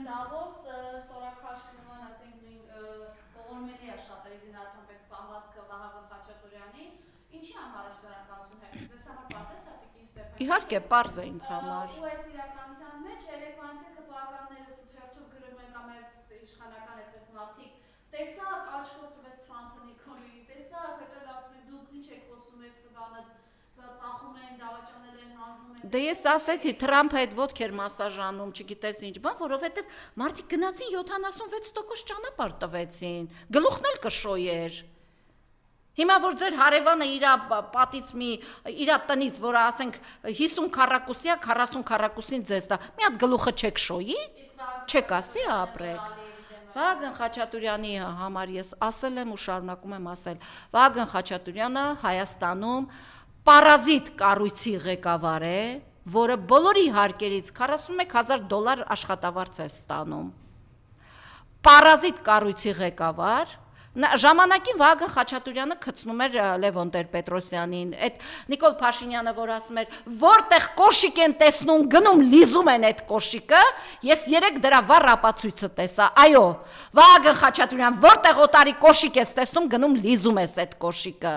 Դավոս ստորակաշնման, ասենք նույն ողորմելի է շատերի գնահատում պետք պահվածքը Վահագն Խաչատուրյանի, ինչի համար է շնորհակալություն հայտնում, ձեզ համար պարզ է Սատիկի Ստեփան։ Իհարկե, պարզ է ինձ համար։ Ու այս իրականության մեջ երեկվանցի քպականները սոցիալներով գրում են կամ իշխանական այդպես մարդիկ, տեսակ աչքով տվեց Թրամփը Նիկոլի, տեսակ հետո ասում են դուք ինչ եք խոսում այս բանը, ծախում են, դավաճանել են, հանձնում են։ Դե ես ասեցի, Թրամփը այդ ոտք էր մասաժանում, չգիտես ինչ բան, որովհետև մարդիկ գնացին 76% ճանապարհ տվեցին, գլուխն էլ կշոյեր։ Հիմա որ ձեր հարևանը իր պատից իր տնից, որը ասենք 50 քառակուսիա, 40 քառակուսին ձեզ տա, մի հատ գլուխը չեք շոյի, չեք ասի ապրեք։ Վահագն Խաչատուրյանի համար ես ասել եմ ու շարունակում եմ ասել, Վահագն Խաչատուրյանը Հայաստանում պարազիտ կառույցի ղեկավար է, որը բոլորի հարկերից $41,000 աշխատավարձ է ստանում։ Պարազիտ կառույցի ղեկավար, ժամանակին Վահագն Խաչատուրյանը գցնում էր Լևոն Տեր-Պետրոսյանին, այդ Նիկոլ Փաշինյանը, որ ասում էր, որտեղ կոշիկ են տեսնում, գնում լիզում են այդ կոշիկը, ես երեք դրա վառ ապացույցը տեսա, այո, Վահագն Խաչատուրյան, որտեղ օտարի կոշիկ ես տեսնում, գնում լիզում ես այդ կոշիկը։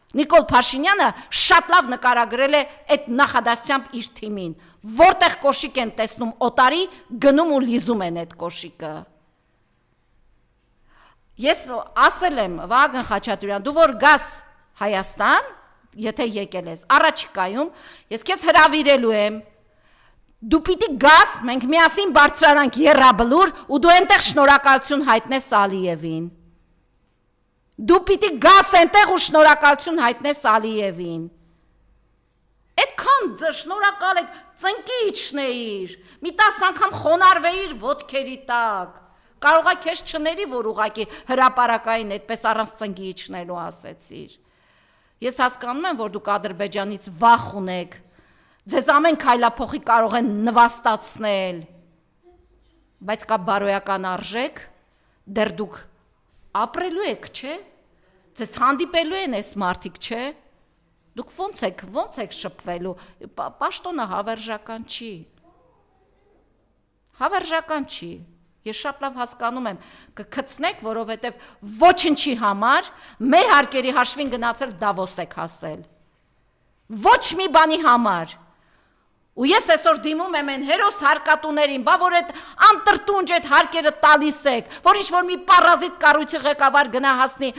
Նիկոլ Փաշինյանը շատ լավ նկարագրել է այդ նախադասությամբ իր թիմին, որտեղ կոշիկ են տեսնում օտարի, գնում ու լիզում են այդ կոշիկը։ Ես ասել եմ, Վահագն Խաչատուրյան, դու որ գաս Հայաստան, եթե եկել ես, առաջիկայում, ես քեզ հրավիրելու եմ, դու պիտի գաս, մենք միասին բարձրանանք Եռաբլուր ու դու այնտեղ շնորհակալություն հայտնես Ալիևին։ Դու պիտի գաս այնտեղ ու շնորհակալություն հայտնես Ալիևին։ Այդքան շնորհակալ եք, ծնկի իջնեիր, մի 10 անգամ խոնարհվեիր ոտքերի տակ։ Կարող է քեզ չների, որ ուղակի հրապարակային այդպես առանց ծնկի իջնելու ասեցիր։ Ես հասկանում եմ, որ դուք Ադրբեջանից վախ ունեք, ձեզ ամեն քայլափոխի կարող են նվաստացնել, բայց կա բարոյական արժեք, դեռ դուք ապրելու եք, չէ՞, ձեզ հանդիպելու են այս մարդիկ, չէ՞, դուք ոնց եք շփվելու, պաշտոնը հավերժական չի, ես շատ լավ հասկանում եմ, կգցնեք, որովհետև ոչնչի համար մեր հարկերի հաշվին գնացել Դավոս եք հասել, ոչ մի բանի համար, ու ես այսօր դիմում եմ են հերոս հարկատուներին, բա որ այդ անտրտունջ այդ հարկերը տալիս եք, որ ինչ-որ մի պարազիտ կառույցի ղեկավար գնա հասնի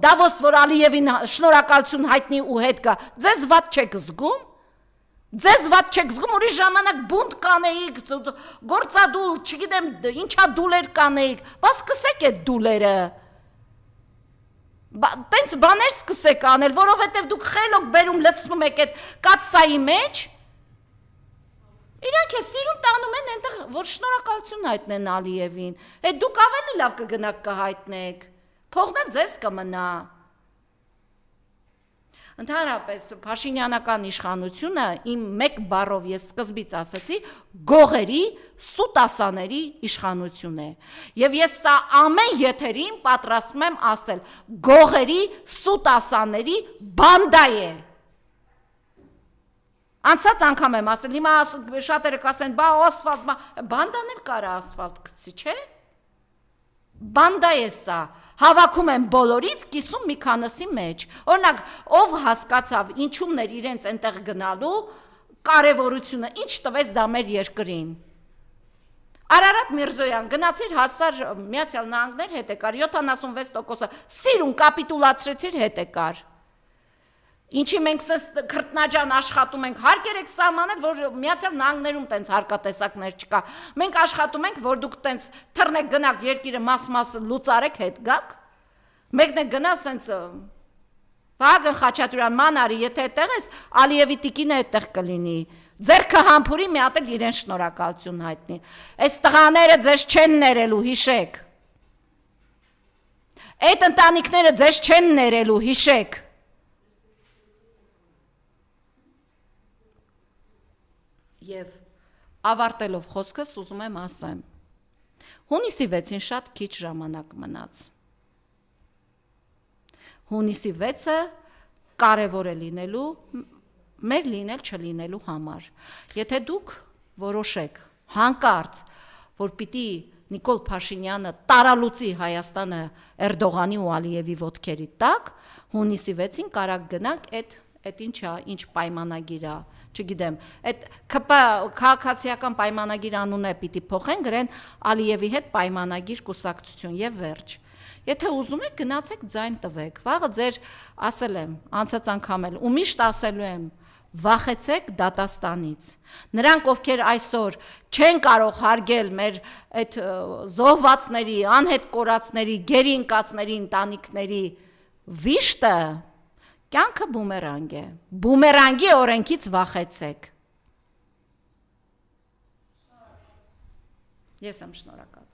Դավոս, որ Ալիևին շնորհակալություն հայտնի ու հետ գա, ձեզ վատ չեք զգում, ուրիշ ժամանակ բունտ կանեիք, գործադուլ, չգիտեմ, ինչա դուլեր կանեիք, բա սկսեք այդ դուլերը, տենց բաներ սկսեք անել, որովհետև դուք խելոք բերում լցնում եք այդ կաթսայի մեջ, իրանք է սիրուն տանում են այնտեղ, որ շնորհակալություն հայտնեն Ալիևին, այդ դուք ավելի լավ կգնաք կհայտնեք, փողն էլ ձեզ կմնա։ Ընդհանրապես Փաշինյանական իշխանությունը իմ մեկ բառով ես սկզբից ասացի գողերի, սուտասաների իշխանություն է։ Եվ ես սա ամեն եթերին պատրաստում եմ ասել գողերի, սուտասաների բանդա է։ Անցած անգամ եմ ասել, հիմա շատերը կասեն, բա ասֆալտ, բանդան էլ կարա ասֆալտ գցի, չէ՞։ Բանդա է սա, հավաքում են բոլորից, կիսում մի քանիսի մեջ, օրինակ, ով հասկացավ ինչումն էր իրենց այնտեղ գնալու կարևորությունը, ինչ տվեց դա մեր երկրին։ Արարատ Միրզոյան գնացիր հասար Միացյալ Նահանգներ հետ եկար, 76%-ը սիրուն կապիտուլացրեցիր հետ եկար։ Ինչի մենք քրտնաջան աշխատում ենք, հարկ երեք սահմանել, որ Միացյալ Նահանգներում տենց հարկատեսակներ չկա։ Մենք աշխատում ենք, որ դուք տենց թռնեք գնաք երկիրը մաս լուծարեք հետ գաք։ Մեկն է գնա սենց Վահագն Խաչատուրյան մանարի, եթե այդտեղ ես, Ալիևի տիկինը այդտեղ կլինի։ Ձերքը համբուրի մի հատ էլ իրեն շնորհակալություն հայտնի։ Այս տղաները ձեզ չեն ներելու, հիշեք։ Այդ ընտանիքները ձեզ չեն ներելու, հիշեք։ Եվ ավարտելով խոսքս ուզում եմ ասեմ, հունիսի 6-ին շատ քիչ ժամանակ մնաց, հունիսի 6-ը կարևոր է լինելու, մեր լինել չլինելու համար, եթե դուք որոշեք հանկարծ, որ պիտի Նիկոլ Փաշինյանը տարալուծի Հայաստանը Էրդողանի ու Ալիևի ոտքերի տակ, հունիսի 6-ին կարակ գնանք այդ ինչ պայմանագիր է, չգիտեմ, այդ քաղաքացիական պայմանագիր անունը պիտի փոխեն, գրեն Ալիևի հետ պայմանագիր կուսակցություն եւ վերջ։ Եթե ուզում եք գնացեք ձայն տվեք, վաղը ձեր ասել եմ, անցած անգամ էլ ու միշտ ասելու եմ, վախեցեք դատաստանից։ Նրանք, ովքեր այսօր չեն կարող հարգել մեր այդ զոհվածների, անհետ կորածների, գերի ընկածների ընտանիքների վիշտը, կյանքը բումերանգ է։ Բումերանգի օրենքից վախեցեք։ Ես եմ շնորհակալ։